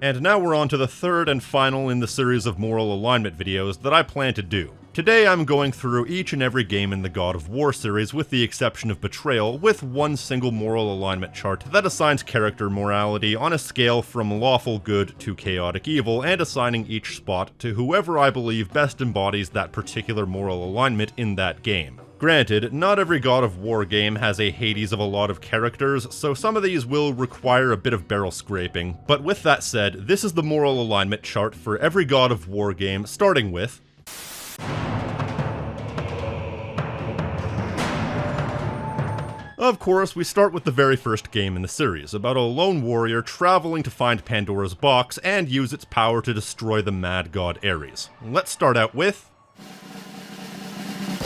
And now we're on to the third and final in the series of moral alignment videos that I plan to do. Today I'm going through each and every game in the God of War series with the exception of Betrayal, with one single moral alignment chart that assigns character morality on a scale from lawful good to chaotic evil, and assigning each spot to whoever I believe best embodies that particular moral alignment in that game. Granted, not every God of War game has a Hades of a lot of characters, so some of these will require a bit of barrel scraping, but with that said, this is the moral alignment chart for every God of War game, starting with Of course, we start with the very first game in the series, about a lone warrior traveling to find Pandora's box and use its power to destroy the mad god Ares. Let's start out with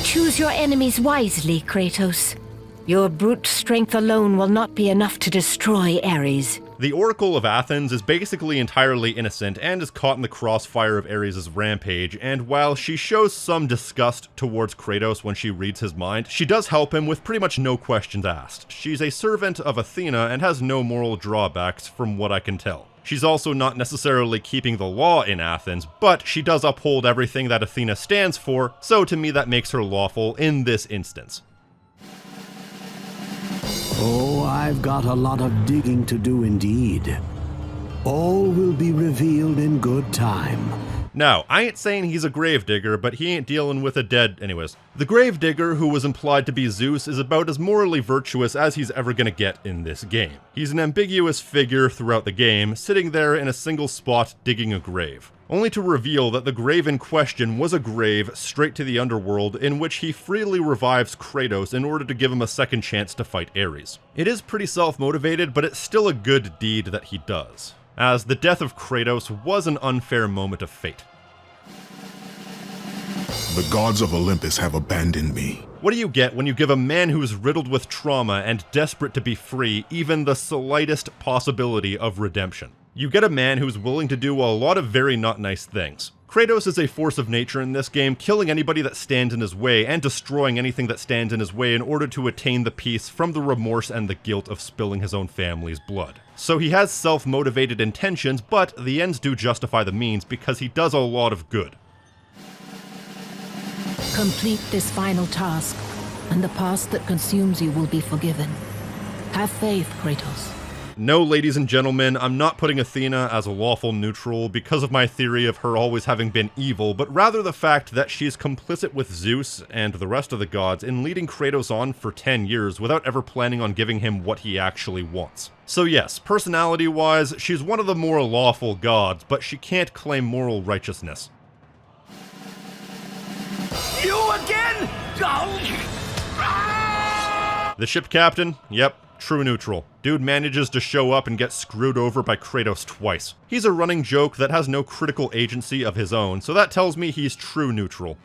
Choose your enemies wisely, Kratos. Your brute strength alone will not be enough to destroy Ares. The Oracle of Athens is basically entirely innocent and is caught in the crossfire of Ares' rampage, and while she shows some disgust towards Kratos when she reads his mind, she does help him with pretty much no questions asked. She's a servant of Athena and has no moral drawbacks from what I can tell. She's also not necessarily keeping the law in Athens, but she does uphold everything that Athena stands for, so to me that makes her lawful in this instance. Oh, I've got a lot of digging to do indeed. All will be revealed in good time. Now, I ain't saying he's a gravedigger, but he ain't dealing with a dead anyways. The gravedigger, who was implied to be Zeus, is about as morally virtuous as he's ever gonna get in this game. He's an ambiguous figure throughout the game, sitting there in a single spot digging a grave, only to reveal that the grave in question was a grave straight to the underworld in which he freely revives Kratos in order to give him a second chance to fight Ares. It is pretty self-motivated, but it's still a good deed that he does, as the death of Kratos was an unfair moment of fate. The gods of Olympus have abandoned me. What do you get when you give a man who's riddled with trauma and desperate to be free even the slightest possibility of redemption? You get a man who's willing to do a lot of very not nice things. Kratos is a force of nature in this game, killing anybody that stands in his way and destroying anything that stands in his way in order to attain the peace from the remorse and the guilt of spilling his own family's blood. So he has self-motivated intentions, but the ends do justify the means because he does a lot of good. Complete this final task, and the past that consumes you will be forgiven. Have faith, Kratos. No, ladies and gentlemen, I'm not putting Athena as a lawful neutral because of my theory of her always having been evil, but rather the fact that she's complicit with Zeus and the rest of the gods in leading Kratos on for 10 years without ever planning on giving him what he actually wants. So yes, personality-wise, she's one of the more lawful gods, but she can't claim moral righteousness. You again? The ship captain? Yep. True neutral. Dude manages to show up and get screwed over by Kratos twice. He's a running joke that has no critical agency of his own, so that tells me he's true neutral.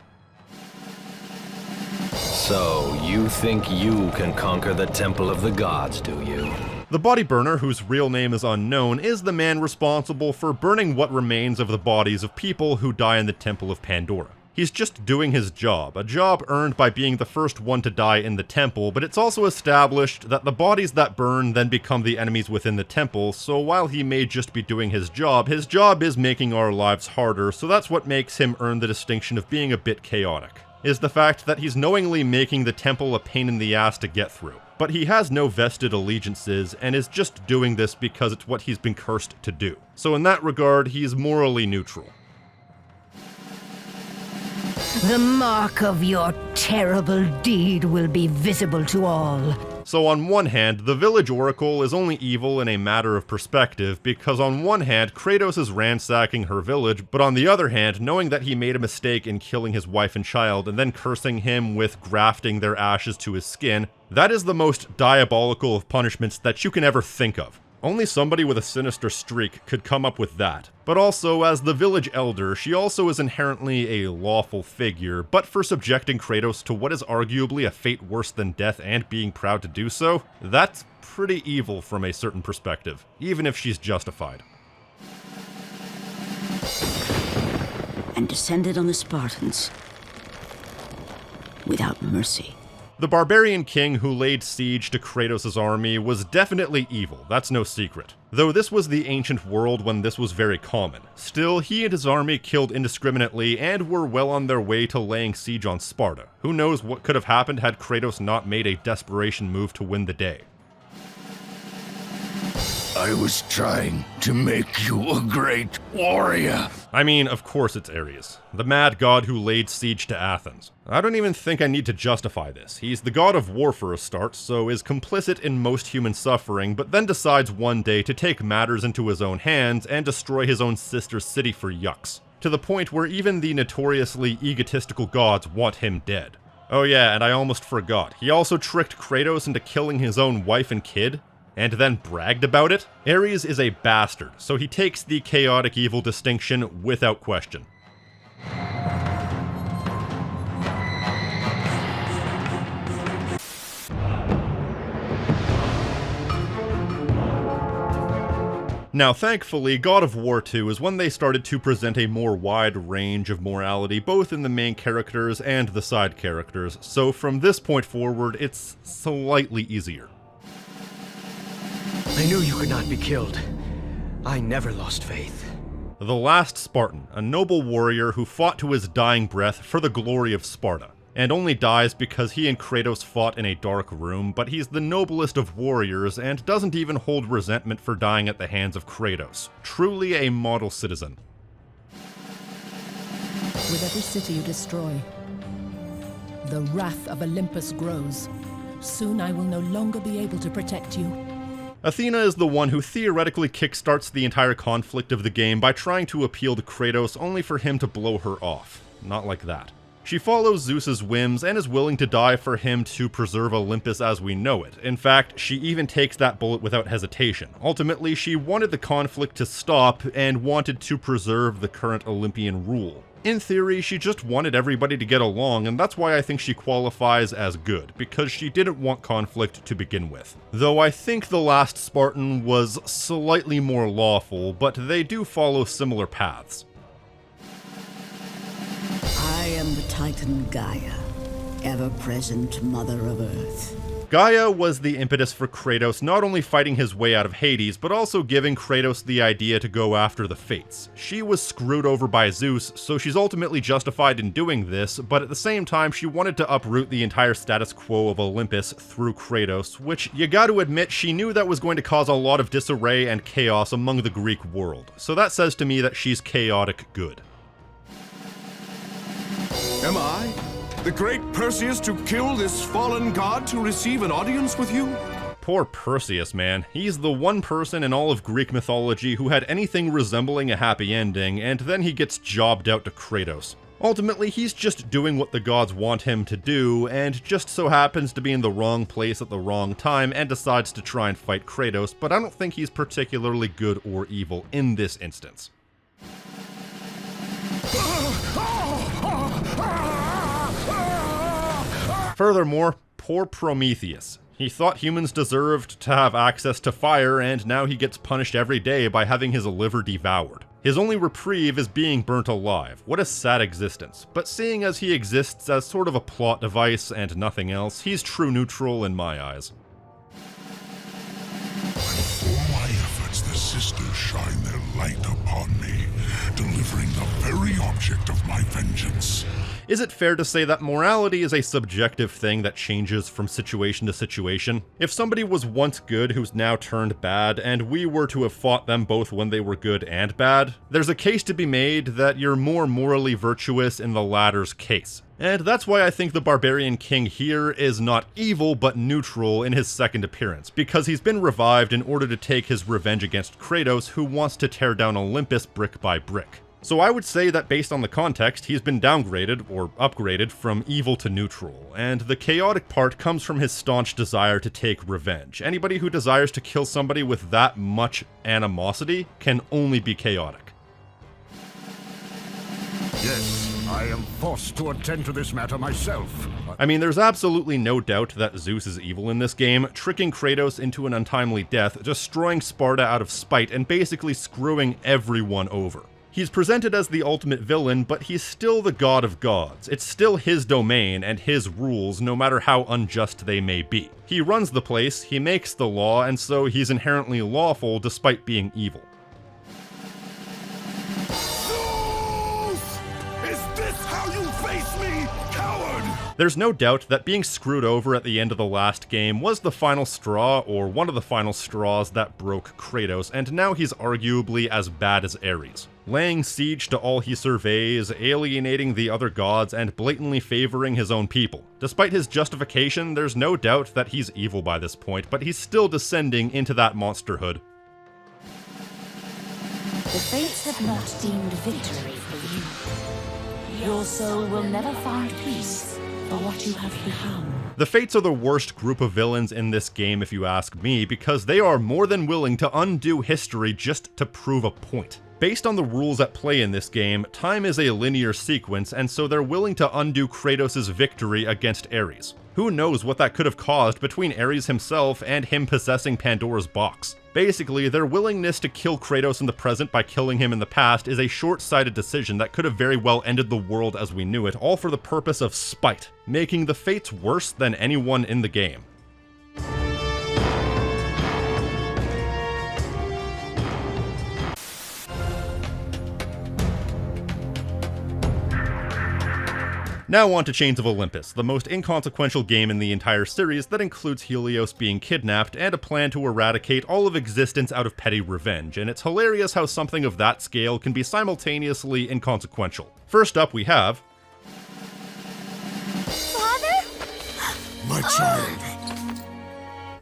So, you think you can conquer the Temple of the Gods, do you? The body burner, whose real name is unknown, is the man responsible for burning what remains of the bodies of people who die in the Temple of Pandora. He's just doing his job, a job earned by being the first one to die in the temple, but it's also established that the bodies that burn then become the enemies within the temple, so while he may just be doing his job is making our lives harder, so that's what makes him earn the distinction of being a bit chaotic, is the fact that he's knowingly making the temple a pain in the ass to get through. But he has no vested allegiances, and is just doing this because it's what he's been cursed to do. So in that regard, he's morally neutral. The mark of your terrible deed will be visible to all. So on one hand, the village oracle is only evil in a matter of perspective, because on one hand, Kratos is ransacking her village, but on the other hand, knowing that he made a mistake in killing his wife and child, and then cursing him with grafting their ashes to his skin, that is the most diabolical of punishments that you can ever think of. Only somebody with a sinister streak could come up with that. But also, as the village elder, she also is inherently a lawful figure, but for subjecting Kratos to what is arguably a fate worse than death and being proud to do so, that's pretty evil from a certain perspective, even if she's justified. And descended on the Spartans without mercy. The barbarian king who laid siege to Kratos' army was definitely evil, that's no secret. Though this was the ancient world when this was very common. Still, he and his army killed indiscriminately and were well on their way to laying siege on Sparta. Who knows what could have happened had Kratos not made a desperation move to win the day. I was trying to make you a great warrior. I mean, of course it's Ares, the mad god who laid siege to Athens. I don't even think I need to justify this. He's the god of war for a start, so is complicit in most human suffering, but then decides one day to take matters into his own hands and destroy his own sister city for yucks. To the point where even the notoriously egotistical gods want him dead. Oh yeah, and I almost forgot. He also tricked Kratos into killing his own wife and kid, and then bragged about it? Ares is a bastard, so he takes the chaotic evil distinction without question. Now thankfully, God of War 2 is when they started to present a more wide range of morality both in the main characters and the side characters, so from this point forward it's slightly easier. I knew you could not be killed. I never lost faith. The last Spartan, a noble warrior who fought to his dying breath for the glory of Sparta, and only dies because he and Kratos fought in a dark room, but he's the noblest of warriors and doesn't even hold resentment for dying at the hands of Kratos. Truly a model citizen. With every city you destroy, the wrath of Olympus grows. Soon I will no longer be able to protect you. Athena is the one who theoretically kickstarts the entire conflict of the game by trying to appeal to Kratos only for him to blow her off. Not like that. She follows Zeus's whims and is willing to die for him to preserve Olympus as we know it. In fact, she even takes that bullet without hesitation. Ultimately, she wanted the conflict to stop and wanted to preserve the current Olympian rule. In theory, she just wanted everybody to get along, and that's why I think she qualifies as good, because she didn't want conflict to begin with. Though I think the last Spartan was slightly more lawful, but they do follow similar paths. I am the Titan Gaia, ever-present Mother of Earth. Gaia was the impetus for Kratos not only fighting his way out of Hades, but also giving Kratos the idea to go after the Fates. She was screwed over by Zeus, so she's ultimately justified in doing this, but at the same time she wanted to uproot the entire status quo of Olympus through Kratos, which you gotta admit she knew that was going to cause a lot of disarray and chaos among the Greek world. So that says to me that she's chaotic good. Am I the great Perseus to kill this fallen god to receive an audience with you? Poor Perseus, man. He's the one person in all of Greek mythology who had anything resembling a happy ending, and then he gets jobbed out to Kratos. Ultimately, he's just doing what the gods want him to do, and just so happens to be in the wrong place at the wrong time and decides to try and fight Kratos, but I don't think he's particularly good or evil in this instance. Furthermore, poor Prometheus. He thought humans deserved to have access to fire, and now he gets punished every day by having his liver devoured. His only reprieve is being burnt alive. What a sad existence. But seeing as he exists as sort of a plot device and nothing else, he's true neutral in my eyes. For my efforts, the sisters shine their light upon me, delivering the very object of my vengeance. Is it fair to say that morality is a subjective thing that changes from situation to situation? If somebody was once good who's now turned bad, and we were to have fought them both when they were good and bad, there's a case to be made that you're more morally virtuous in the latter's case. And that's why I think the Barbarian King here is not evil but neutral in his second appearance, because he's been revived in order to take his revenge against Kratos, who wants to tear down Olympus brick by brick. So I would say that based on the context, he's been downgraded, or upgraded, from evil to neutral, and the chaotic part comes from his staunch desire to take revenge. Anybody who desires to kill somebody with that much animosity can only be chaotic. Yes, I am forced to attend to this matter myself. I mean, there's absolutely no doubt that Zeus is evil in this game, tricking Kratos into an untimely death, destroying Sparta out of spite, and basically screwing everyone over. He's presented as the ultimate villain, but he's still the god of gods. It's still his domain and his rules, no matter how unjust they may be. He runs the place, he makes the law, and so he's inherently lawful despite being evil. There's no doubt that being screwed over at the end of the last game was the final straw, or one of the final straws that broke Kratos, and now he's arguably as bad as Ares. Laying siege to all he surveys, alienating the other gods, and blatantly favoring his own people. Despite his justification, there's no doubt that he's evil by this point, but he's still descending into that monsterhood. The fates have not deemed victory for you. Your soul will never find peace for what you have become. The Fates are the worst group of villains in this game if you ask me, because they are more than willing to undo history just to prove a point. Based on the rules at play in this game, time is a linear sequence, and so they're willing to undo Kratos' victory against Ares. Who knows what that could have caused between Ares himself and him possessing Pandora's box. Basically, their willingness to kill Kratos in the present by killing him in the past is a short-sighted decision that could have very well ended the world as we knew it, all for the purpose of spite, making the Fates worse than anyone in the game. Now on to Chains of Olympus, the most inconsequential game in the entire series that includes Helios being kidnapped and a plan to eradicate all of existence out of petty revenge, and it's hilarious how something of that scale can be simultaneously inconsequential. First up we have... Father? My child.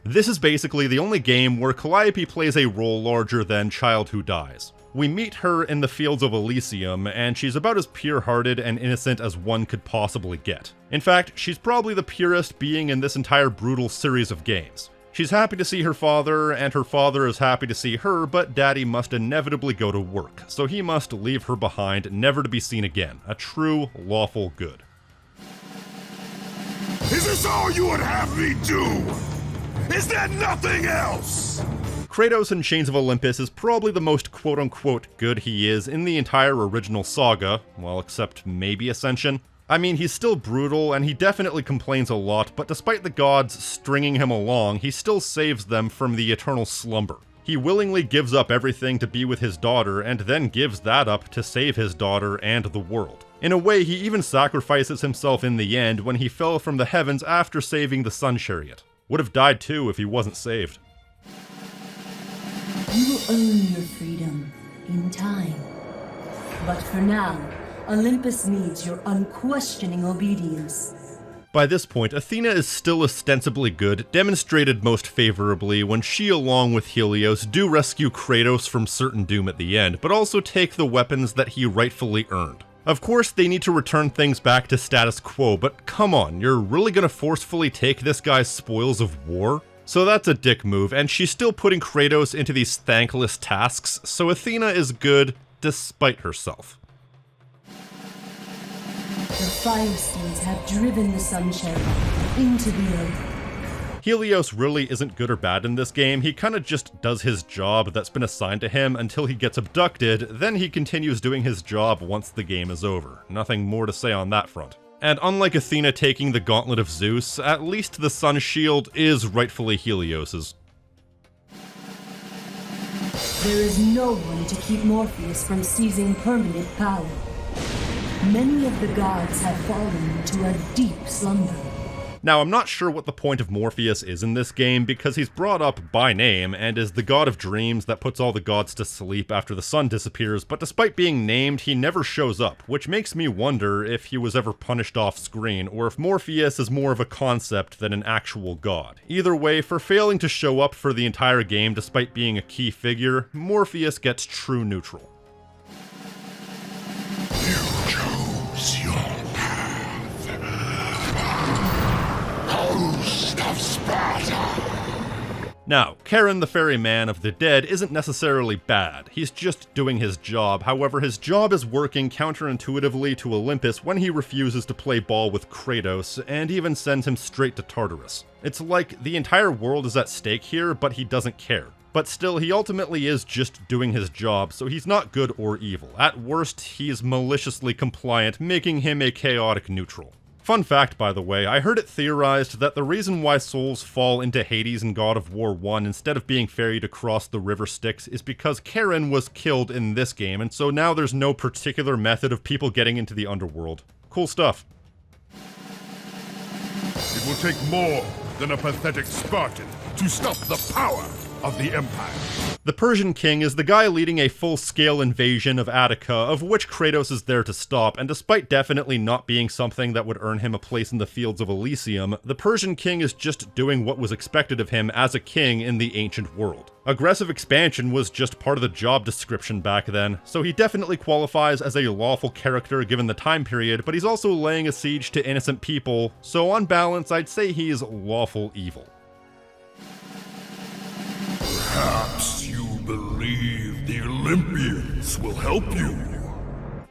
This is basically the only game where Calliope plays a role larger than Child Who Dies. We meet her in the fields of Elysium, and she's about as pure-hearted and innocent as one could possibly get. In fact, she's probably the purest being in this entire brutal series of games. She's happy to see her father, and her father is happy to see her, but Daddy must inevitably go to work, so he must leave her behind, never to be seen again. A true, lawful good. Is this all you would have me do? Is there nothing else? Kratos in Chains of Olympus is probably the most quote-unquote good he is in the entire original saga, well, except maybe Ascension. I mean, he's still brutal, and he definitely complains a lot, but despite the gods stringing him along, he still saves them from the eternal slumber. He willingly gives up everything to be with his daughter, and then gives that up to save his daughter and the world. In a way, he even sacrifices himself in the end when he fell from the heavens after saving the Sun Chariot. Would have died too if he wasn't saved. You will earn your freedom in time. But for now, Olympus needs your unquestioning obedience. By this point, Athena is still ostensibly good, demonstrated most favorably when she, along with Helios, do rescue Kratos from certain doom at the end, but also take the weapons that he rightfully earned. Of course, they need to return things back to status quo, but come on, you're really gonna forcefully take this guy's spoils of war? So that's a dick move, and she's still putting Kratos into these thankless tasks, so Athena is good despite herself. The Fire Steeds have driven the Sun Chariot into the earth. Helios really isn't good or bad in this game, he kinda just does his job that's been assigned to him until he gets abducted, then he continues doing his job once the game is over. Nothing more to say on that front. And unlike Athena taking the Gauntlet of Zeus, at least the Sun Shield is rightfully Helios's. There is no one to keep Morpheus from seizing permanent power. Many of the gods have fallen into a deep slumber. Now, I'm not sure what the point of Morpheus is in this game, because he's brought up by name and is the god of dreams that puts all the gods to sleep after the sun disappears, but despite being named, he never shows up, which makes me wonder if he was ever punished off screen, or if Morpheus is more of a concept than an actual god. Either way, for failing to show up for the entire game despite being a key figure, Morpheus gets true neutral. You chose your path. Host of Sparta! Now, Charon the Ferryman of the Dead isn't necessarily bad, he's just doing his job. However, his job is working counterintuitively to Olympus when he refuses to play ball with Kratos, and even sends him straight to Tartarus. It's like the entire world is at stake here, but he doesn't care. But still, he ultimately is just doing his job, so he's not good or evil. At worst, he's maliciously compliant, making him a chaotic neutral. Fun fact, by the way, I heard it theorized that the reason why souls fall into Hades in God of War 1 instead of being ferried across the river Styx is because Charon was killed in this game, and so now there's no particular method of people getting into the underworld. Cool stuff. It will take more than a pathetic Spartan to stop the power of the Empire. The Persian king is the guy leading a full-scale invasion of Attica, of which Kratos is there to stop, and despite definitely not being something that would earn him a place in the fields of Elysium, the Persian king is just doing what was expected of him as a king in the ancient world. Aggressive expansion was just part of the job description back then, so he definitely qualifies as a lawful character given the time period, but he's also laying a siege to innocent people, so on balance I'd say he's lawful evil. Perhaps you believe the Olympians will help you.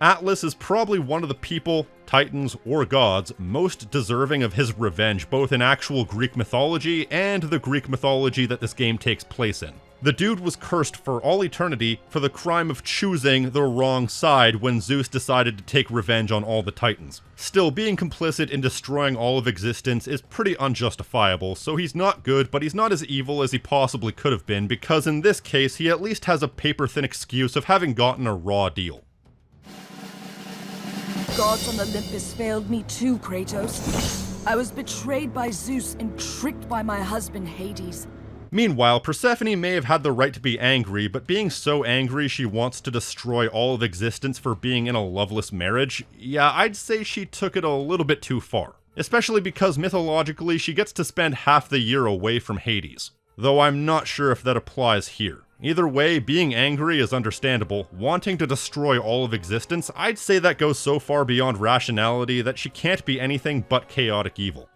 Atlas is probably one of the people, titans, or gods most deserving of his revenge, both in actual Greek mythology and the Greek mythology that this game takes place in. The dude was cursed for all eternity for the crime of choosing the wrong side when Zeus decided to take revenge on all the titans. Still, being complicit in destroying all of existence is pretty unjustifiable, so he's not good, but he's not as evil as he possibly could have been, because in this case he at least has a paper-thin excuse of having gotten a raw deal. Gods on Olympus failed me too, Kratos. I was betrayed by Zeus and tricked by my husband Hades. Meanwhile, Persephone may have had the right to be angry, but being so angry she wants to destroy all of existence for being in a loveless marriage, yeah, I'd say she took it a little bit too far. Especially because mythologically she gets to spend half the year away from Hades. Though I'm not sure if that applies here. Either way, being angry is understandable. Wanting to destroy all of existence, I'd say that goes so far beyond rationality that she can't be anything but chaotic evil.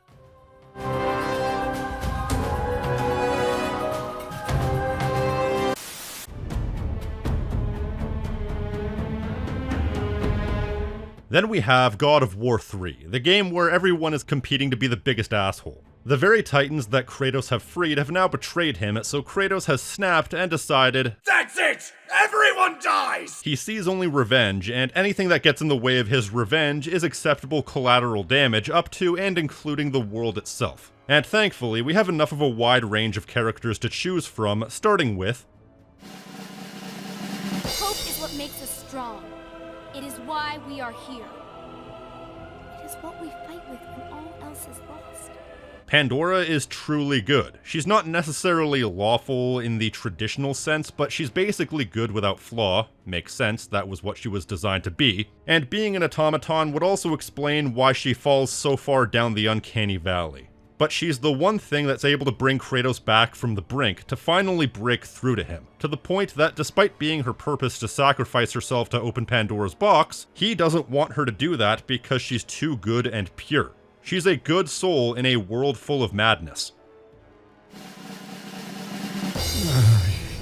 Then we have God of War 3, the game where everyone is competing to be the biggest asshole. The very titans that Kratos have freed have now betrayed him, so Kratos has snapped and decided, That's it! Everyone dies! He sees only revenge, and anything that gets in the way of his revenge is acceptable collateral damage up to and including the world itself. And thankfully, we have enough of a wide range of characters to choose from, starting with... Hope is what makes us strong. It is why we are here. It is what we fight with when all else is lost. Pandora is truly good. She's not necessarily lawful in the traditional sense, but she's basically good without flaw. Makes sense, that was what she was designed to be. And being an automaton would also explain why she falls so far down the uncanny valley. But she's the one thing that's able to bring Kratos back from the brink to finally break through to him, to the point that despite being her purpose to sacrifice herself to open Pandora's box, he doesn't want her to do that because she's too good and pure. She's a good soul in a world full of madness.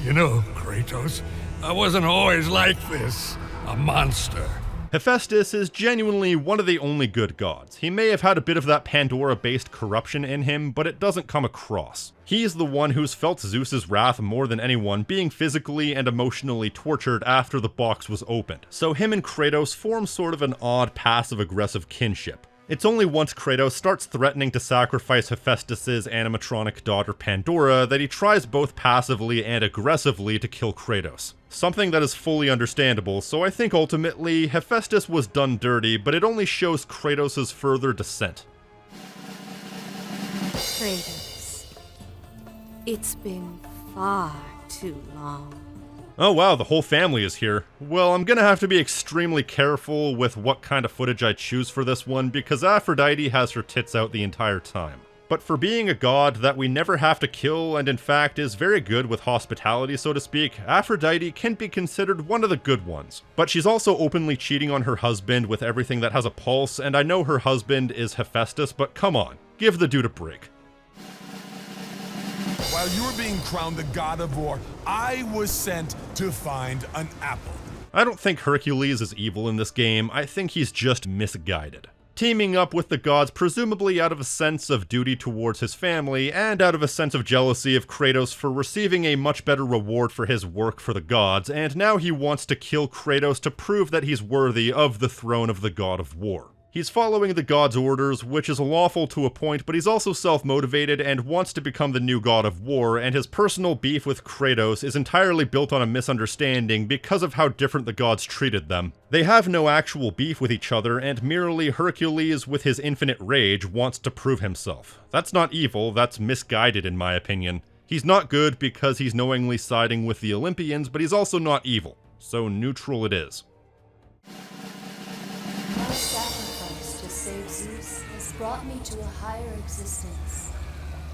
You know, Kratos, I wasn't always like this. A monster. Hephaestus is genuinely one of the only good gods. He may have had a bit of that Pandora-based corruption in him, but it doesn't come across. He's the one who's felt Zeus's wrath more than anyone, being physically and emotionally tortured after the box was opened. So him and Kratos form sort of an odd passive-aggressive kinship. It's only once Kratos starts threatening to sacrifice Hephaestus's animatronic daughter Pandora that he tries both passively and aggressively to kill Kratos. Something that is fully understandable, so I think ultimately Hephaestus was done dirty, but it only shows Kratos' further descent. Kratos, it's been far too long. Oh wow, the whole family is here. Well, I'm gonna have to be extremely careful with what kind of footage I choose for this one, because Aphrodite has her tits out the entire time. But for being a god that we never have to kill, and in fact is very good with hospitality so to speak, Aphrodite can be considered one of the good ones. But she's also openly cheating on her husband with everything that has a pulse, and I know her husband is Hephaestus, but come on, give the dude a break. While you were being crowned the god of war, I was sent to find an apple. I don't think Hercules is evil in this game, I think he's just misguided. teaming up with the gods presumably out of a sense of duty towards his family and out of a sense of jealousy of Kratos for receiving a much better reward for his work for the gods, and now he wants to kill Kratos to prove that he's worthy of the throne of the God of War. He's following the god's orders, which is lawful to a point, but he's also self-motivated and wants to become the new God of War, and his personal beef with Kratos is entirely built on a misunderstanding because of how different the gods treated them. They have no actual beef with each other, and merely Hercules, with his infinite rage, wants to prove himself. That's not evil, that's misguided in my opinion. He's not good because he's knowingly siding with the Olympians, but he's also not evil. So neutral it is. My sacrifice to save Zeus has brought me to a higher existence.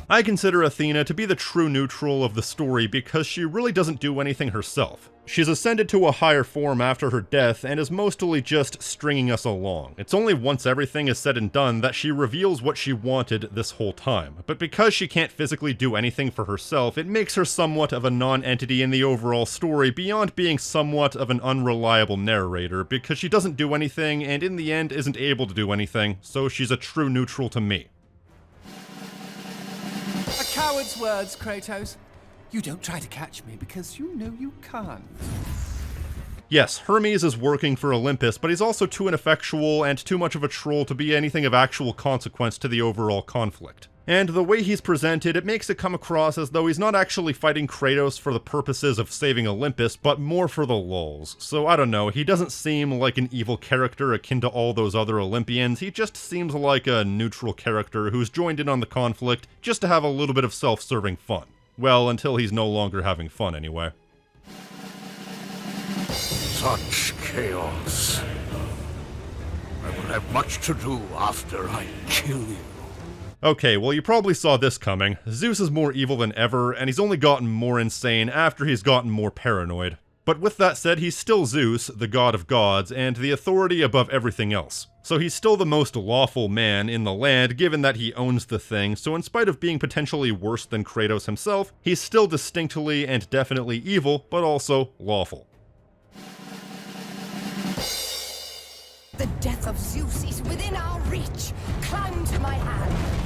I consider Athena to be the true neutral of the story because she really doesn't do anything herself. She's ascended to a higher form after her death and is mostly just stringing us along. It's only once everything is said and done that she reveals what she wanted this whole time. But because she can't physically do anything for herself, it makes her somewhat of a non-entity in the overall story beyond being somewhat of an unreliable narrator because she doesn't do anything and in the end isn't able to do anything, so she's a true neutral to me. A coward's words, Kratos. You don't try to catch me because you know you can't. Yes, Hermes is working for Olympus, but he's also too ineffectual and too much of a troll to be anything of actual consequence to the overall conflict. And the way he's presented, it makes it come across as though he's not actually fighting Kratos for the purposes of saving Olympus, but more for the lulz. So I don't know, he doesn't seem like an evil character akin to all those other Olympians, he just seems like a neutral character who's joined in on the conflict just to have a little bit of self-serving fun. Well, until he's no longer having fun anyway. Such chaos. I will have much to do after I kill you. Okay, well you probably saw this coming. Zeus is more evil than ever, and he's only gotten more insane after he's gotten more paranoid. But with that said, he's still Zeus, the god of gods, and the authority above everything else. So he's still the most lawful man in the land, given that he owns the thing, so in spite of being potentially worse than Kratos himself, he's still distinctly and definitely evil, but also lawful. The death of Zeus is within our reach. Climb to my hand.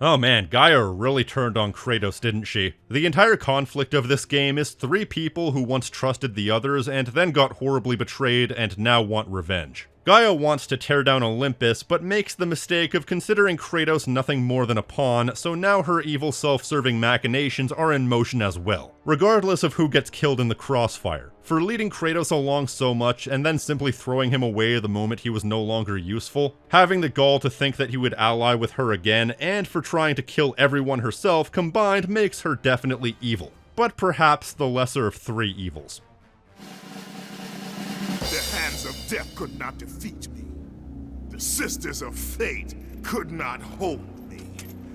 Oh man, Gaia really turned on Kratos, didn't she? The entire conflict of this game is three people who once trusted the others and then got horribly betrayed and now want revenge. Gaia wants to tear down Olympus, but makes the mistake of considering Kratos nothing more than a pawn, so now her evil self-serving machinations are in motion as well, regardless of who gets killed in the crossfire. For leading Kratos along so much and then simply throwing him away the moment he was no longer useful, having the gall to think that he would ally with her again, and for trying to kill everyone herself combined makes her definitely evil, but perhaps the lesser of three evils. The hands of death could not defeat me. The sisters of fate could not hold me.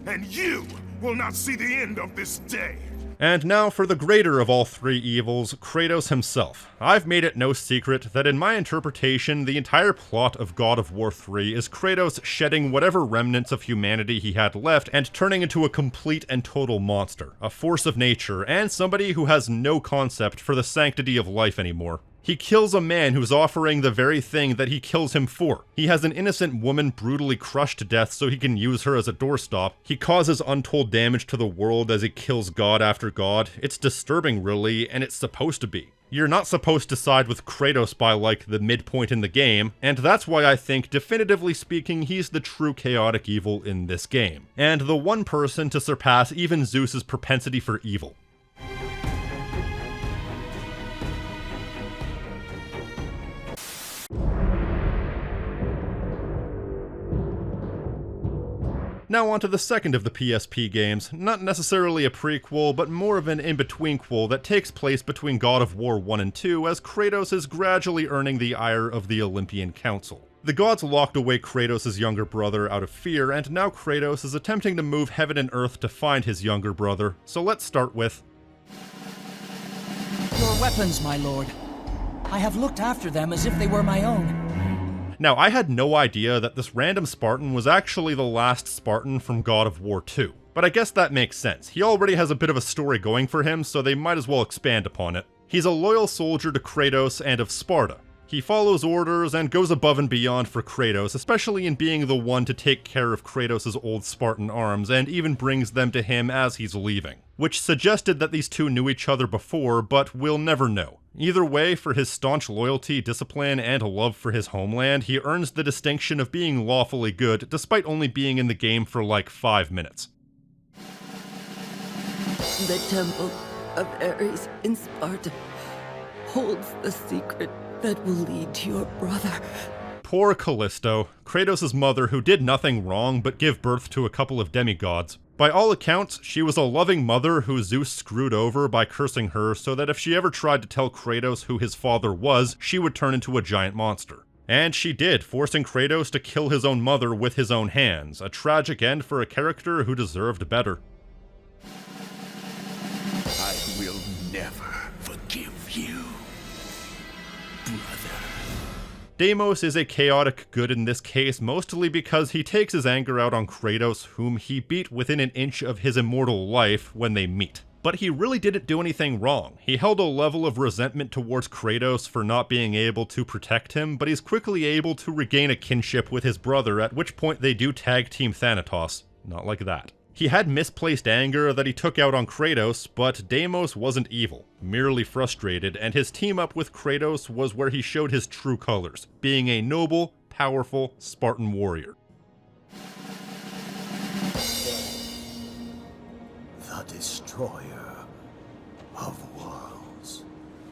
And you will not see the end of this day. And now for the greater of all three evils, Kratos himself. I've made it no secret that in my interpretation, the entire plot of God of War 3 is Kratos shedding whatever remnants of humanity he had left and turning into a complete and total monster, a force of nature, and somebody who has no concept for the sanctity of life anymore. He kills a man who's offering the very thing that he kills him for. He has an innocent woman brutally crushed to death so he can use her as a doorstop. He causes untold damage to the world as he kills god after god. It's disturbing, really, and it's supposed to be. You're not supposed to side with Kratos by, like, the midpoint in the game, and that's why I think, definitively speaking, he's the true chaotic evil in this game, and the one person to surpass even Zeus's propensity for evil. Now onto the second of the PSP games, not necessarily a prequel, but more of an in-between-quel that takes place between God of War 1 and 2 as Kratos is gradually earning the ire of the Olympian Council. The gods locked away Kratos' younger brother out of fear, and now Kratos is attempting to move heaven and earth to find his younger brother, so let's start with... Your weapons, my lord. I have looked after them as if they were my own. Now, I had no idea that this random Spartan was actually the last Spartan from God of War 2. But I guess that makes sense. He already has a bit of a story going for him, so they might as well expand upon it. He's a loyal soldier to Kratos and of Sparta. He follows orders and goes above and beyond for Kratos, especially in being the one to take care of Kratos' old Spartan arms, and even brings them to him as he's leaving. Which suggested that these two knew each other before, but we'll never know. Either way, for his staunch loyalty, discipline, and love for his homeland, he earns the distinction of being lawfully good, despite only being in the game for like 5 minutes. The temple of Ares in Sparta holds the secret that will lead to your brother. Poor Callisto, Kratos' mother who did nothing wrong but give birth to a couple of demigods. By all accounts, she was a loving mother who Zeus screwed over by cursing her so that if she ever tried to tell Kratos who his father was, she would turn into a giant monster. And she did, forcing Kratos to kill his own mother with his own hands, a tragic end for a character who deserved better. I will never forgive you, brother. Deimos is a chaotic good in this case, mostly because he takes his anger out on Kratos, whom he beat within an inch of his immortal life when they meet. But he really didn't do anything wrong. He held a level of resentment towards Kratos for not being able to protect him, but he's quickly able to regain a kinship with his brother, at which point they do tag team Thanatos. Not like that. He had misplaced anger that he took out on Kratos, but Deimos wasn't evil, merely frustrated, and his team up with Kratos was where he showed his true colors, being a noble, powerful Spartan warrior. The destroyer of worlds.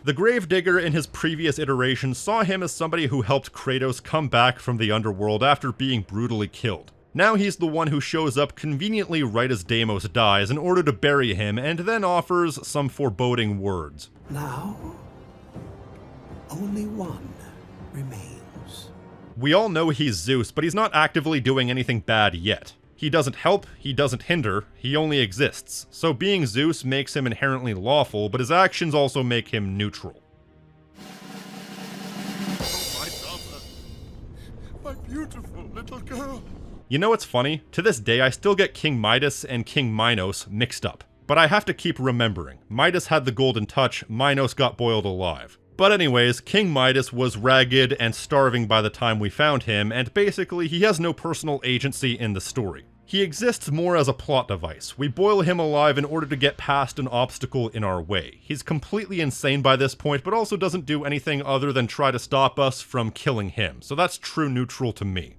The Gravedigger in his previous iteration saw him as somebody who helped Kratos come back from the underworld after being brutally killed. Now he's the one who shows up conveniently right as Deimos dies in order to bury him, and then offers some foreboding words. Now, only one remains. We all know he's Zeus, but he's not actively doing anything bad yet. He doesn't help, he doesn't hinder, he only exists. So being Zeus makes him inherently lawful, but his actions also make him neutral. Oh, my daughter. My beautiful little girl. You know what's funny? To this day, I still get King Midas and King Minos mixed up. But I have to keep remembering. Midas had the golden touch, Minos got boiled alive. But anyways, King Midas was ragged and starving by the time we found him, and basically he has no personal agency in the story. He exists more as a plot device. We boil him alive in order to get past an obstacle in our way. He's completely insane by this point, but also doesn't do anything other than try to stop us from killing him. So that's true neutral to me.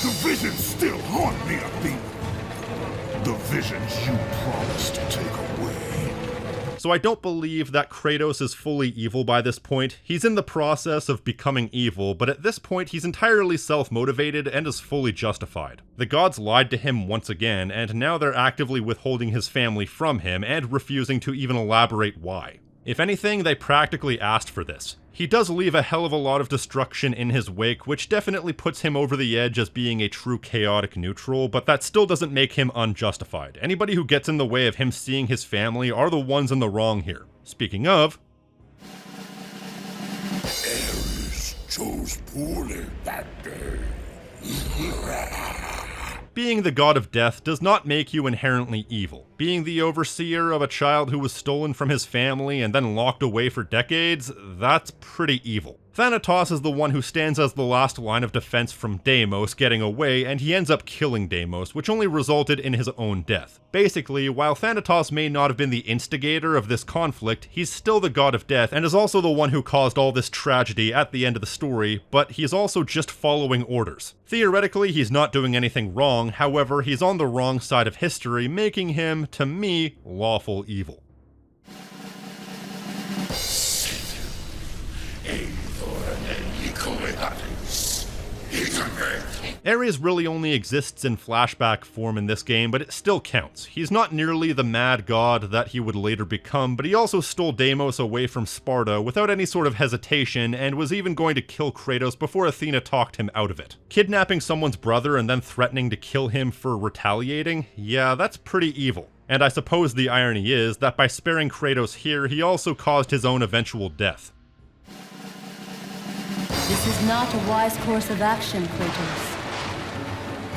The visions still haunt me, Athena. The visions you promised to take away. So I don't believe that Kratos is fully evil by this point. He's in the process of becoming evil, but at this point he's entirely self-motivated and is fully justified. The gods lied to him once again, and now they're actively withholding his family from him and refusing to even elaborate why. If anything, they practically asked for this. He does leave a hell of a lot of destruction in his wake, which definitely puts him over the edge as being a true chaotic neutral, but that still doesn't make him unjustified. Anybody who gets in the way of him seeing his family are the ones in the wrong here. Speaking of... Ares chose poorly that day. Being the god of death does not make you inherently evil. Being the overseer of a child who was stolen from his family and then locked away for decades, that's pretty evil. Thanatos is the one who stands as the last line of defense from Deimos getting away, and he ends up killing Deimos, which only resulted in his own death. Basically, while Thanatos may not have been the instigator of this conflict, he's still the god of death and is also the one who caused all this tragedy at the end of the story, but he's also just following orders. Theoretically, he's not doing anything wrong, however, he's on the wrong side of history, making him, to me, lawful evil. Ares really only exists in flashback form in this game, but it still counts. He's not nearly the mad god that he would later become, but he also stole Deimos away from Sparta without any sort of hesitation, and was even going to kill Kratos before Athena talked him out of it. Kidnapping someone's brother and then threatening to kill him for retaliating? Yeah, that's pretty evil. And I suppose the irony is that by sparing Kratos here, he also caused his own eventual death. This is not a wise course of action, Kratos.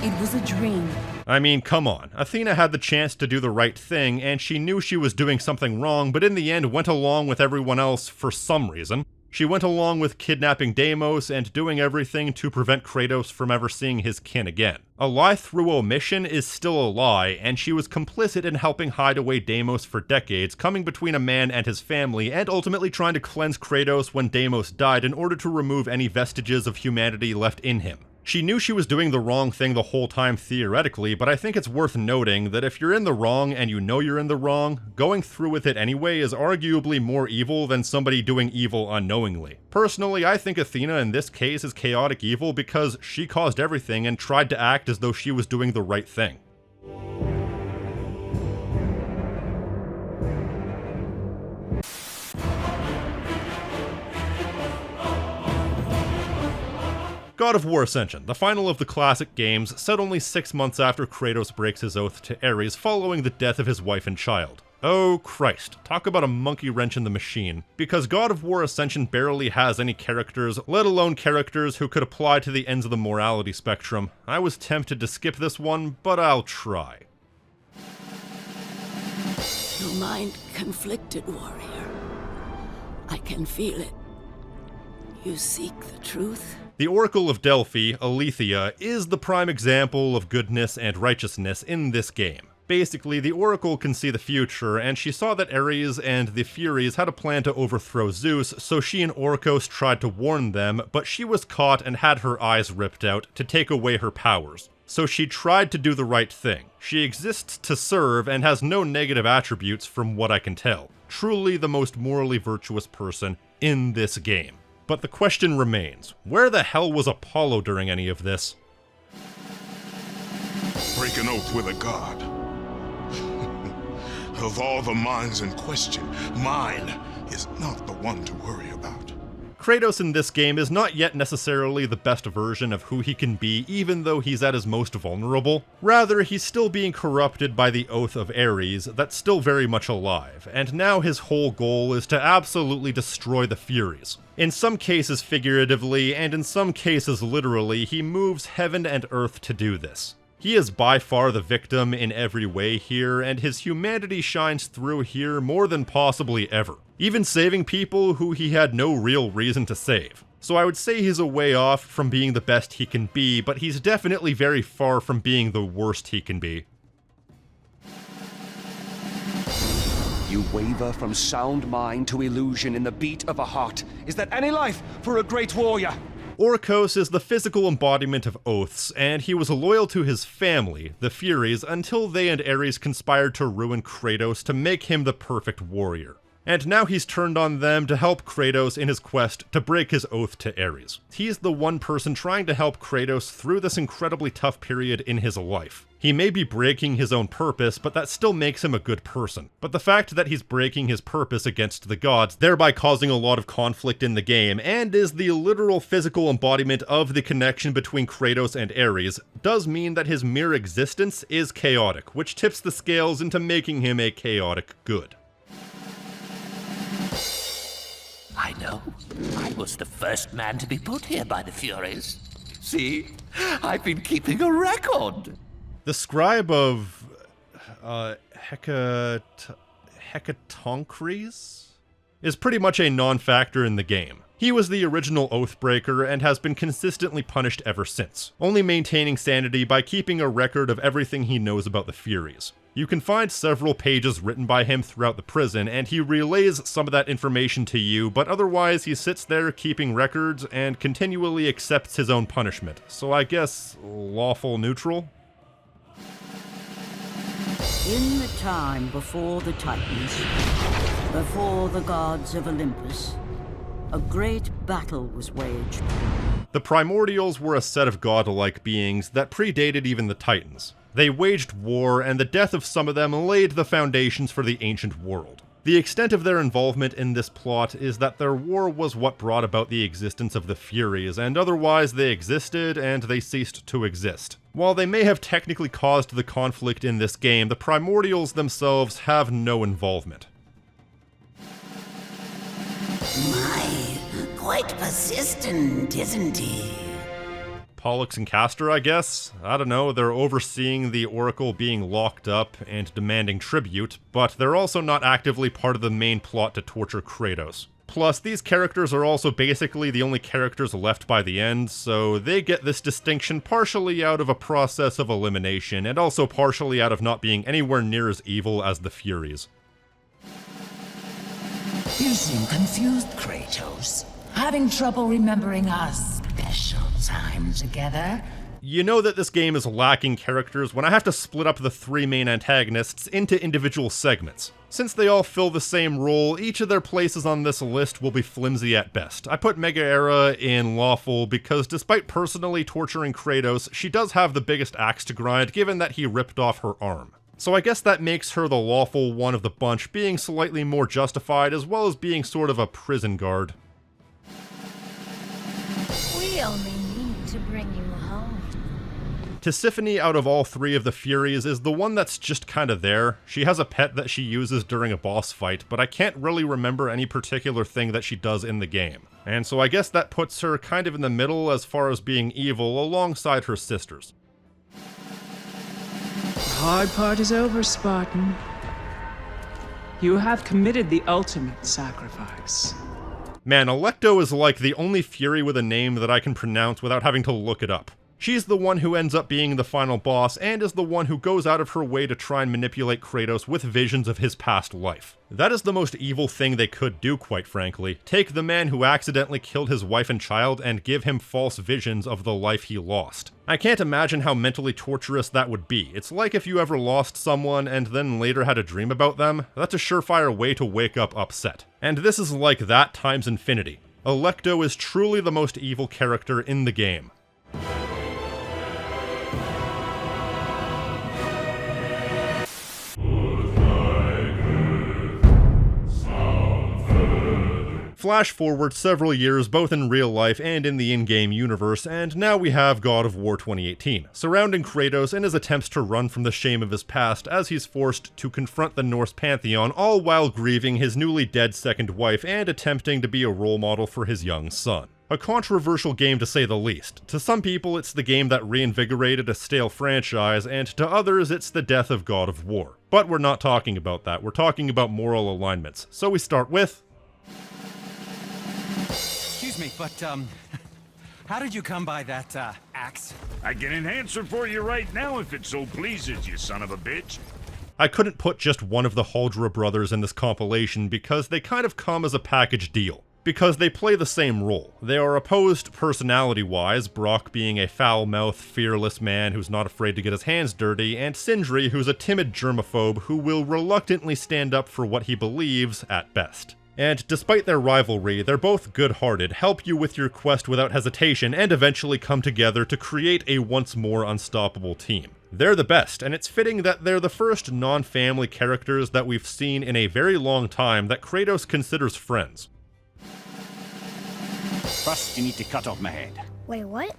It was a dream. I mean, come on. Athena had the chance to do the right thing, and she knew she was doing something wrong, but in the end went along with everyone else for some reason. She went along with kidnapping Deimos and doing everything to prevent Kratos from ever seeing his kin again. A lie through omission is still a lie, and she was complicit in helping hide away Deimos for decades, coming between a man and his family, and ultimately trying to cleanse Kratos when Deimos died in order to remove any vestiges of humanity left in him. She knew she was doing the wrong thing the whole time theoretically, but I think it's worth noting that if you're in the wrong and you know you're in the wrong, going through with it anyway is arguably more evil than somebody doing evil unknowingly. Personally, I think Athena in this case is chaotic evil because she caused everything and tried to act as though she was doing the right thing. God of War Ascension, the final of the classic games, set only 6 months after Kratos breaks his oath to Ares following the death of his wife and child. Oh Christ, talk about a monkey wrench in the machine. Because God of War Ascension barely has any characters, let alone characters who could apply to the ends of the morality spectrum, I was tempted to skip this one, but I'll try. Your mind conflicted, warrior. I can feel it. You seek the truth? The Oracle of Delphi, Aletheia, is the prime example of goodness and righteousness in this game. Basically, the Oracle can see the future, and she saw that Ares and the Furies had a plan to overthrow Zeus, so she and Orcos tried to warn them, but she was caught and had her eyes ripped out to take away her powers. So she tried to do the right thing. She exists to serve and has no negative attributes from what I can tell. Truly the most morally virtuous person in this game. But the question remains, where the hell was Apollo during any of this? Break an oath with a god. Of all the minds in question, mine is not the one to worry about. Kratos in this game is not yet necessarily the best version of who he can be, even though he's at his most vulnerable. Rather, he's still being corrupted by the Oath of Ares that's still very much alive, and now his whole goal is to absolutely destroy the Furies. In some cases figuratively, and in some cases literally, he moves heaven and earth to do this. He is by far the victim in every way here, and his humanity shines through here more than possibly ever. Even saving people who he had no real reason to save. So I would say he's a way off from being the best he can be, but he's definitely very far from being the worst he can be. You waver from sound mind to illusion in the beat of a heart. Is that any life for a great warrior? Orcos is the physical embodiment of oaths, and he was loyal to his family, the Furies, until they and Ares conspired to ruin Kratos to make him the perfect warrior. And now he's turned on them to help Kratos in his quest to break his oath to Ares. He's the one person trying to help Kratos through this incredibly tough period in his life. He may be breaking his own purpose, but that still makes him a good person. But the fact that he's breaking his purpose against the gods, thereby causing a lot of conflict in the game, and is the literal physical embodiment of the connection between Kratos and Ares, does mean that his mere existence is chaotic, which tips the scales into making him a chaotic good. I know. I was the first man to be put here by the Furies. See? I've been keeping a record. The scribe of Hecatoncres is pretty much a non-factor in the game. He was the original Oathbreaker and has been consistently punished ever since, only maintaining sanity by keeping a record of everything he knows about the Furies. You can find several pages written by him throughout the prison, and he relays some of that information to you, but otherwise he sits there keeping records and continually accepts his own punishment. So I guess lawful neutral? In the time before the Titans, before the gods of Olympus, a great battle was waged. The Primordials were a set of godlike beings that predated even the Titans. They waged war, and the death of some of them laid the foundations for the ancient world. The extent of their involvement in this plot is that their war was what brought about the existence of the Furies, and otherwise they existed and they ceased to exist. While they may have technically caused the conflict in this game, the Primordials themselves have no involvement. My, quite persistent, isn't he? Pollux and Castor, I guess? I don't know, they're overseeing the Oracle being locked up and demanding tribute, but they're also not actively part of the main plot to torture Kratos. Plus, these characters are also basically the only characters left by the end, so they get this distinction partially out of a process of elimination, and also partially out of not being anywhere near as evil as the Furies. You seem confused, Kratos. Having trouble remembering our special time together? You know that this game is lacking characters when I have to split up the three main antagonists into individual segments. Since they all fill the same role, each of their places on this list will be flimsy at best. I put Megaera in Lawful because despite personally torturing Kratos, she does have the biggest axe to grind given that he ripped off her arm. So I guess that makes her the lawful one of the bunch, being slightly more justified as well as being sort of a prison guard. We only need to bring you home. Tisiphone out of all three of the Furies is the one that's just kinda there. She has a pet that she uses during a boss fight, but I can't really remember any particular thing that she does in the game. And so I guess that puts her kind of in the middle as far as being evil alongside her sisters. The hard part is over, Spartan. You have committed the ultimate sacrifice. Man, Alecto is like the only Fury with a name that I can pronounce without having to look it up. She's the one who ends up being the final boss, and is the one who goes out of her way to try and manipulate Kratos with visions of his past life. That is the most evil thing they could do, quite frankly. Take the man who accidentally killed his wife and child and give him false visions of the life he lost. I can't imagine how mentally torturous that would be. It's like if you ever lost someone and then later had a dream about them. That's a surefire way to wake up upset. And this is like that times infinity. Alecto is truly the most evil character in the game. Flash forward several years both in real life and in the in-game universe, and now we have God of War 2018, surrounding Kratos in his attempts to run from the shame of his past as he's forced to confront the Norse pantheon, all while grieving his newly dead second wife and attempting to be a role model for his young son. A controversial game to say the least. To some people it's the game that reinvigorated a stale franchise, and to others it's the death of God of War. But we're not talking about that, we're talking about moral alignments. So we start with... Excuse me, but, how did you come by that, axe? I can enhance it for you right now if it so pleases you, son of a bitch. I couldn't put just one of the Huldra brothers in this compilation because they kind of come as a package deal. Because they play the same role. They are opposed personality-wise, Brock being a foul-mouthed, fearless man who's not afraid to get his hands dirty, and Sindri who's a timid germaphobe who will reluctantly stand up for what he believes, at best. And despite their rivalry, they're both good-hearted, help you with your quest without hesitation, and eventually come together to create a once more unstoppable team. They're the best, and it's fitting that they're the first non-family characters that we've seen in a very long time that Kratos considers friends. First, you need to cut off my head. Wait, what?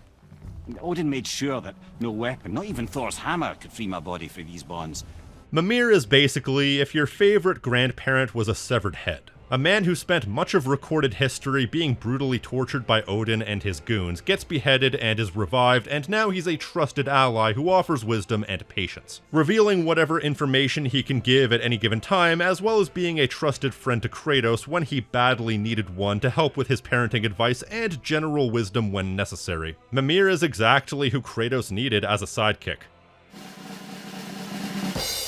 Odin made sure that no weapon, not even Thor's hammer, could free my body from these bonds. Mimir is basically if your favorite grandparent was a severed head. A man who spent much of recorded history being brutally tortured by Odin and his goons, gets beheaded and is revived, and now he's a trusted ally who offers wisdom and patience, revealing whatever information he can give at any given time, as well as being a trusted friend to Kratos when he badly needed one to help with his parenting advice and general wisdom when necessary. Mimir is exactly who Kratos needed as a sidekick.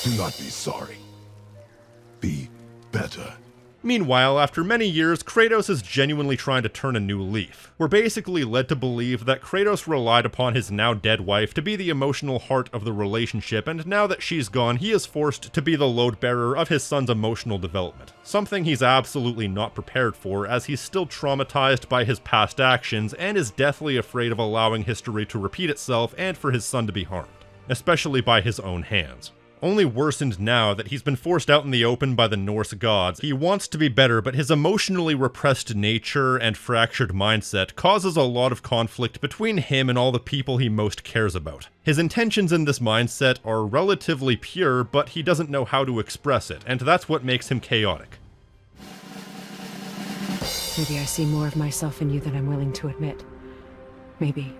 Do not be sorry. Be better. Meanwhile, after many years, Kratos is genuinely trying to turn a new leaf. We're basically led to believe that Kratos relied upon his now dead wife to be the emotional heart of the relationship, and now that she's gone, he is forced to be the load bearer of his son's emotional development. Something he's absolutely not prepared for, as he's still traumatized by his past actions and is deathly afraid of allowing history to repeat itself and for his son to be harmed, especially by his own hands. Only worsened now that he's been forced out in the open by the Norse gods. He wants to be better, but his emotionally repressed nature and fractured mindset causes a lot of conflict between him and all the people he most cares about. His intentions in this mindset are relatively pure, but he doesn't know how to express it, and that's what makes him chaotic. Maybe I see more of myself in you than I'm willing to admit. Maybe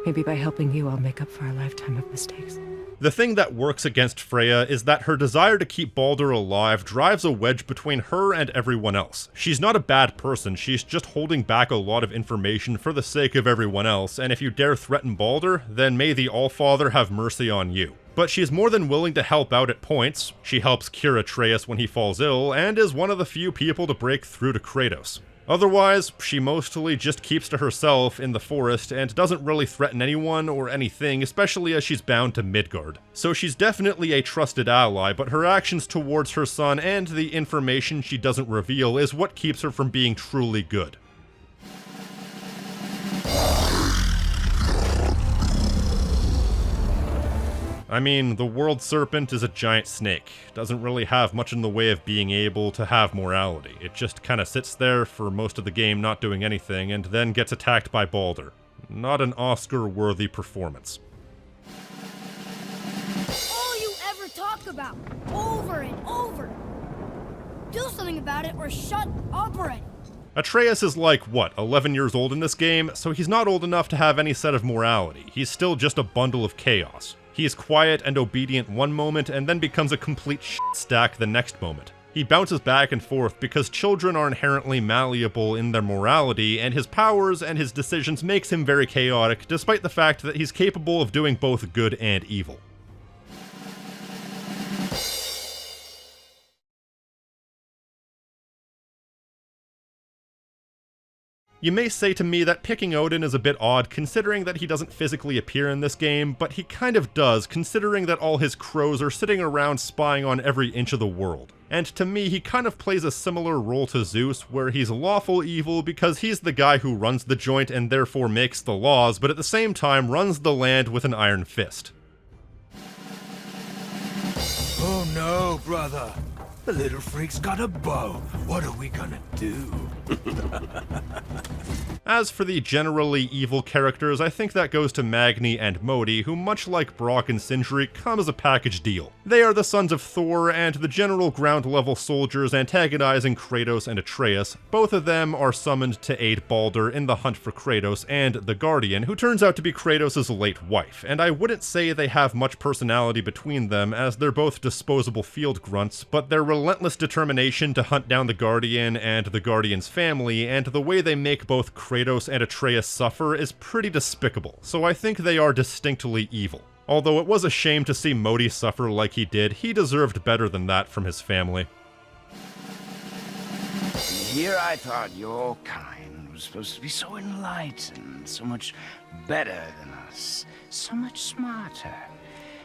Maybe by helping you, I'll make up for a lifetime of mistakes. The thing that works against Freya is that her desire to keep Baldur alive drives a wedge between her and everyone else. She's not a bad person, she's just holding back a lot of information for the sake of everyone else, and if you dare threaten Baldur, then may the Allfather have mercy on you. But she's more than willing to help out at points. She helps cure Atreus when he falls ill, and is one of the few people to break through to Kratos. Otherwise, she mostly just keeps to herself in the forest and doesn't really threaten anyone or anything, especially as she's bound to Midgard. So she's definitely a trusted ally, but her actions towards her son and the information she doesn't reveal is what keeps her from being truly good. I mean, the World Serpent is a giant snake. Doesn't really have much in the way of being able to have morality. It just kinda sits there for most of the game not doing anything, and then gets attacked by Baldur. Not an Oscar-worthy performance. All you ever talk about, over and over. Do something about it or shut up already. Atreus is like, what, 11 years old in this game, so he's not old enough to have any set of morality. He's still just a bundle of chaos. He is quiet and obedient one moment and then becomes a complete shit-stack the next moment. He bounces back and forth because children are inherently malleable in their morality, and his powers and his decisions makes him very chaotic, despite the fact that he's capable of doing both good and evil. You may say to me that picking Odin is a bit odd considering that he doesn't physically appear in this game, but he kind of does considering that all his crows are sitting around spying on every inch of the world. And to me, he kind of plays a similar role to Zeus, where he's lawful evil because he's the guy who runs the joint and therefore makes the laws, but at the same time runs the land with an iron fist. Oh no, brother. The little freak's got a bow. What are we gonna do? As for the generally evil characters, I think that goes to Magni and Modi, who much like Brock and Sindri come as a package deal. They are the sons of Thor and the general ground-level soldiers antagonizing Kratos and Atreus. Both of them are summoned to aid Baldur in the hunt for Kratos and the Guardian, who turns out to be Kratos' late wife, and I wouldn't say they have much personality between them as they're both disposable field grunts, but their relentless determination to hunt down the Guardian and the Guardian's family, and the way they make both Kratos and Atreus suffer is pretty despicable, so I think they are distinctly evil. Although it was a shame to see Modi suffer like he did, he deserved better than that from his family. Here I thought your kind was supposed to be so enlightened, so much better than us, so much smarter.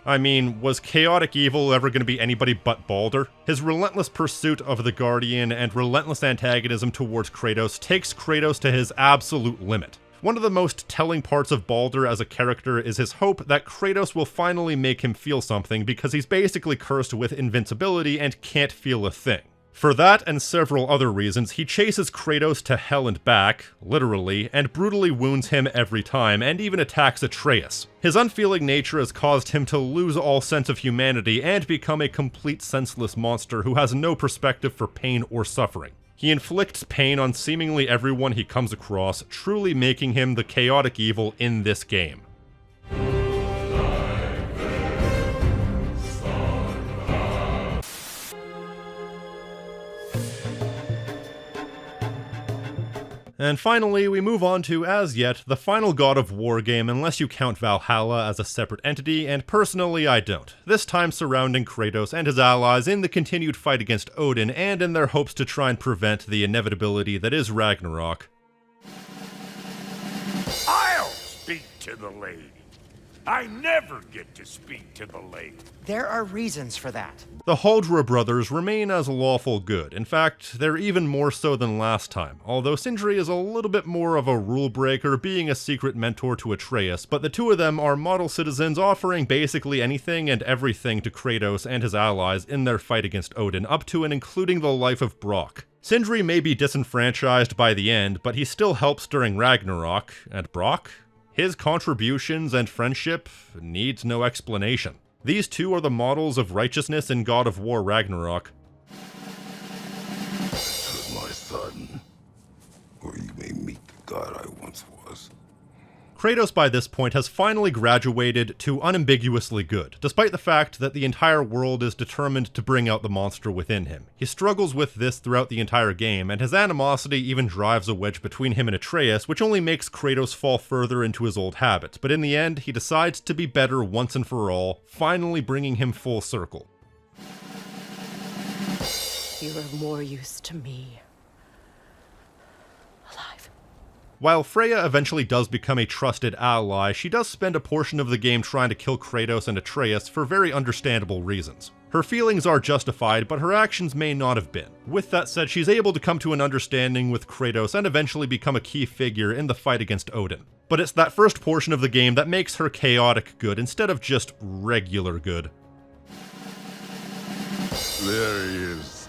I mean, was chaotic evil ever going to be anybody but Baldur? His relentless pursuit of the Guardian and relentless antagonism towards Kratos takes Kratos to his absolute limit. One of the most telling parts of Baldur as a character is his hope that Kratos will finally make him feel something because he's basically cursed with invincibility and can't feel a thing. For that and several other reasons, he chases Kratos to hell and back, literally, and brutally wounds him every time, and even attacks Atreus. His unfeeling nature has caused him to lose all sense of humanity and become a complete senseless monster who has no perspective for pain or suffering. He inflicts pain on seemingly everyone he comes across, truly making him the chaotic evil in this game. And finally, we move on to, as yet, the final God of War game unless you count Valhalla as a separate entity, and personally I don't. This time surrounding Kratos and his allies in the continued fight against Odin and in their hopes to try and prevent the inevitability that is Ragnarok. I'll speak to the lady. I never get to speak to the lady. There are reasons for that. The Huldra brothers remain as lawful good. In fact, they're even more so than last time, although Sindri is a little bit more of a rule breaker, being a secret mentor to Atreus, but the two of them are model citizens offering basically anything and everything to Kratos and his allies in their fight against Odin, up to and including the life of Brock. Sindri may be disenfranchised by the end, but he still helps during Ragnarok, and Brock? His contributions and friendship needs no explanation. These two are the models of righteousness in God of War Ragnarok. My son, or you may meet the god I once was. Kratos by this point has finally graduated to unambiguously good, despite the fact that the entire world is determined to bring out the monster within him. He struggles with this throughout the entire game, and his animosity even drives a wedge between him and Atreus, which only makes Kratos fall further into his old habits, but in the end, he decides to be better once and for all, finally bringing him full circle. You are more use to me. While Freya eventually does become a trusted ally, she does spend a portion of the game trying to kill Kratos and Atreus for very understandable reasons. Her feelings are justified, but her actions may not have been. With that said, she's able to come to an understanding with Kratos and eventually become a key figure in the fight against Odin. But it's that first portion of the game that makes her chaotic good instead of just regular good. There he is.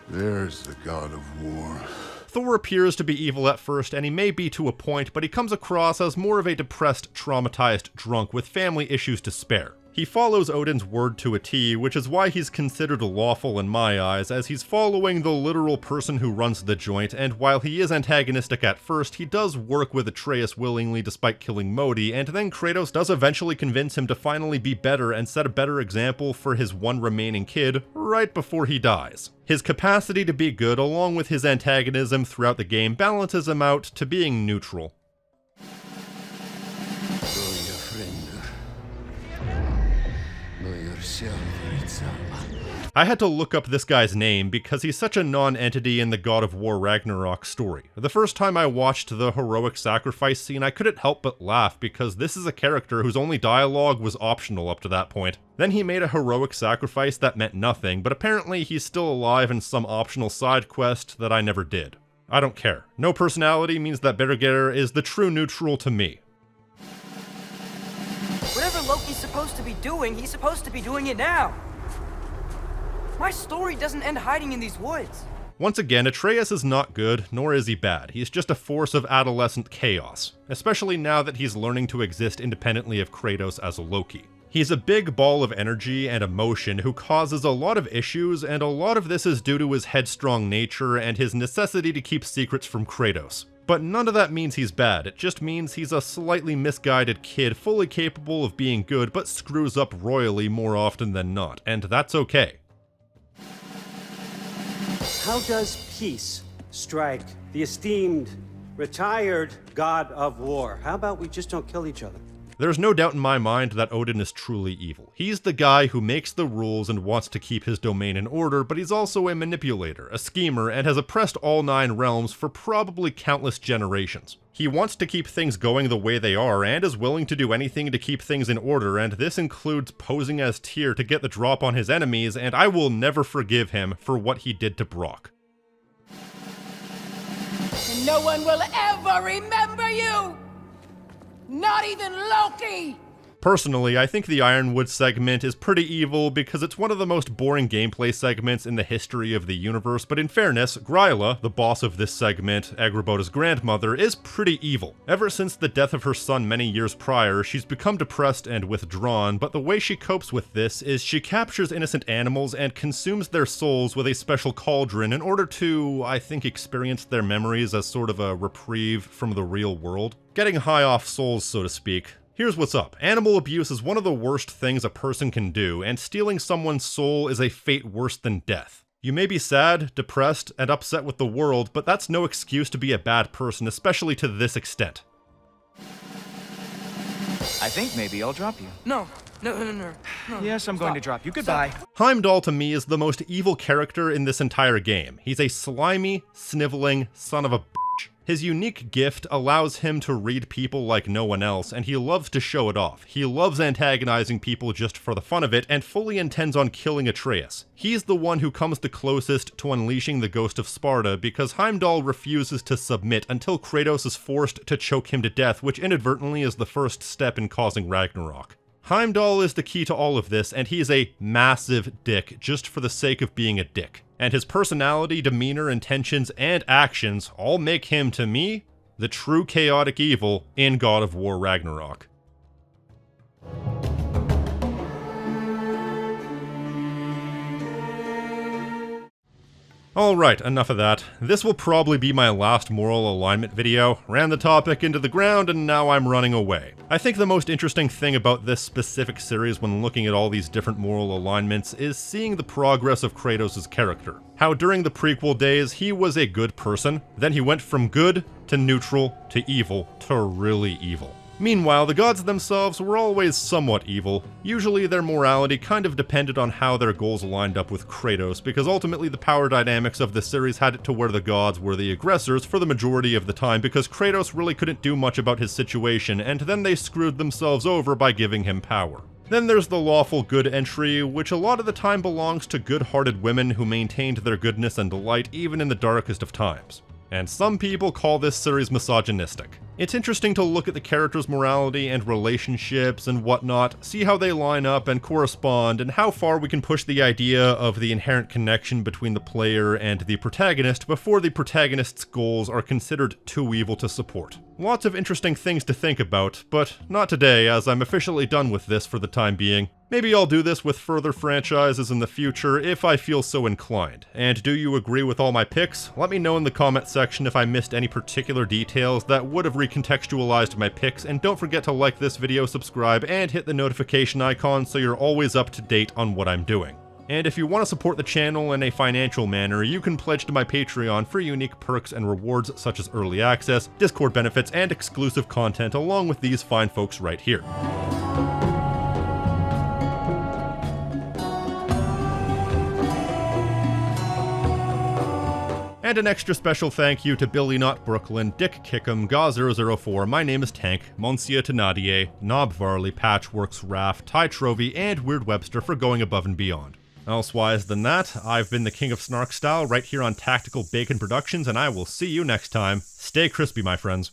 There's the god of war. Thor appears to be evil at first, and he may be to a point, but he comes across as more of a depressed, traumatized drunk with family issues to spare. He follows Odin's word to a T, which is why he's considered lawful in my eyes, as he's following the literal person who runs the joint, and while he is antagonistic at first, he does work with Atreus willingly despite killing Modi, and then Kratos does eventually convince him to finally be better and set a better example for his one remaining kid right before he dies. His capacity to be good, along with his antagonism throughout the game, balances him out to being neutral. I had to look up this guy's name because he's such a non-entity in the God of War Ragnarok story. The first time I watched the heroic sacrifice scene, I couldn't help but laugh because this is a character whose only dialogue was optional up to that point. Then he made a heroic sacrifice that meant nothing, but apparently he's still alive in some optional side quest that I never did. I don't care. No personality means that Berger is the true neutral to me. Whatever Loki's supposed to be doing, he's supposed to be doing it now. My story doesn't end hiding in these woods. Once again, Atreus is not good, nor is he bad. He's just a force of adolescent chaos, especially now that he's learning to exist independently of Kratos as a Loki. He's a big ball of energy and emotion who causes a lot of issues, and a lot of this is due to his headstrong nature and his necessity to keep secrets from Kratos. But none of that means he's bad, it just means he's a slightly misguided kid fully capable of being good but screws up royally more often than not, and that's okay. How does peace strike the esteemed, retired god of war? How about we just don't kill each other? There's no doubt in my mind that Odin is truly evil. He's the guy who makes the rules and wants to keep his domain in order, but he's also a manipulator, a schemer, and has oppressed all 9 realms for probably countless generations. He wants to keep things going the way they are, and is willing to do anything to keep things in order, and this includes posing as Tyr to get the drop on his enemies, and I will never forgive him for what he did to Brock. And no one will ever remember you! Not even Loki! Personally, I think the Ironwood segment is pretty evil because it's one of the most boring gameplay segments in the history of the universe, but in fairness, Gryla, the boss of this segment, Agrabah's grandmother, is pretty evil. Ever since the death of her son many years prior, she's become depressed and withdrawn, but the way she copes with this is she captures innocent animals and consumes their souls with a special cauldron in order to, I think, experience their memories as sort of a reprieve from the real world. Getting high off souls, so to speak. Here's what's up. Animal abuse is one of the worst things a person can do, and stealing someone's soul is a fate worse than death. You may be sad, depressed, and upset with the world, but that's no excuse to be a bad person, especially to this extent. I think maybe I'll drop you. No. Yes, I'm going to drop you. Goodbye. Heimdall to me is the most evil character in this entire game. He's a slimy, sniveling son of a bitch. His unique gift allows him to read people like no one else, and he loves to show it off. He loves antagonizing people just for the fun of it, and fully intends on killing Atreus. He's the one who comes the closest to unleashing the ghost of Sparta, because Heimdall refuses to submit until Kratos is forced to choke him to death, which inadvertently is the first step in causing Ragnarok. Heimdall is the key to all of this, and he's a massive dick just for the sake of being a dick. And his personality, demeanor, intentions, and actions all make him, to me, the true chaotic evil in God of War Ragnarok. Alright, enough of that. This will probably be my last moral alignment video. Ran the topic into the ground and now I'm running away. I think the most interesting thing about this specific series when looking at all these different moral alignments is seeing the progress of Kratos' character. How during the prequel days he was a good person, then he went from good to neutral to evil to really evil. Meanwhile, the gods themselves were always somewhat evil. Usually their morality kind of depended on how their goals lined up with Kratos, because ultimately the power dynamics of the series had it to where the gods were the aggressors for the majority of the time, because Kratos really couldn't do much about his situation, and then they screwed themselves over by giving him power. Then there's the lawful good entry, which a lot of the time belongs to good-hearted women who maintained their goodness and delight even in the darkest of times. And some people call this series misogynistic. It's interesting to look at the characters' morality and relationships and whatnot, see how they line up and correspond, and how far we can push the idea of the inherent connection between the player and the protagonist before the protagonist's goals are considered too evil to support. Lots of interesting things to think about, but not today, as I'm officially done with this for the time being. Maybe I'll do this with further franchises in the future if I feel so inclined. And do you agree with all my picks? Let me know in the comment section if I missed any particular details that would have recontextualized my picks, and don't forget to like this video, subscribe, and hit the notification icon so you're always up to date on what I'm doing. And if you want to support the channel in a financial manner, you can pledge to my Patreon for unique perks and rewards such as early access, Discord benefits, and exclusive content along with these fine folks right here. And an extra special thank you to Billy Not Brooklyn, Dick Kickham, Ga004, MyNameIsTank, Monsieur Thenardier, Knob Varley, Patchworks, Raph, TyTrovy, and WeirdWebbster for going above and beyond. Elsewise than that, I've been the King of Snark Style right here on Tactical Bacon Productions, and I will see you next time. Stay crispy, my friends.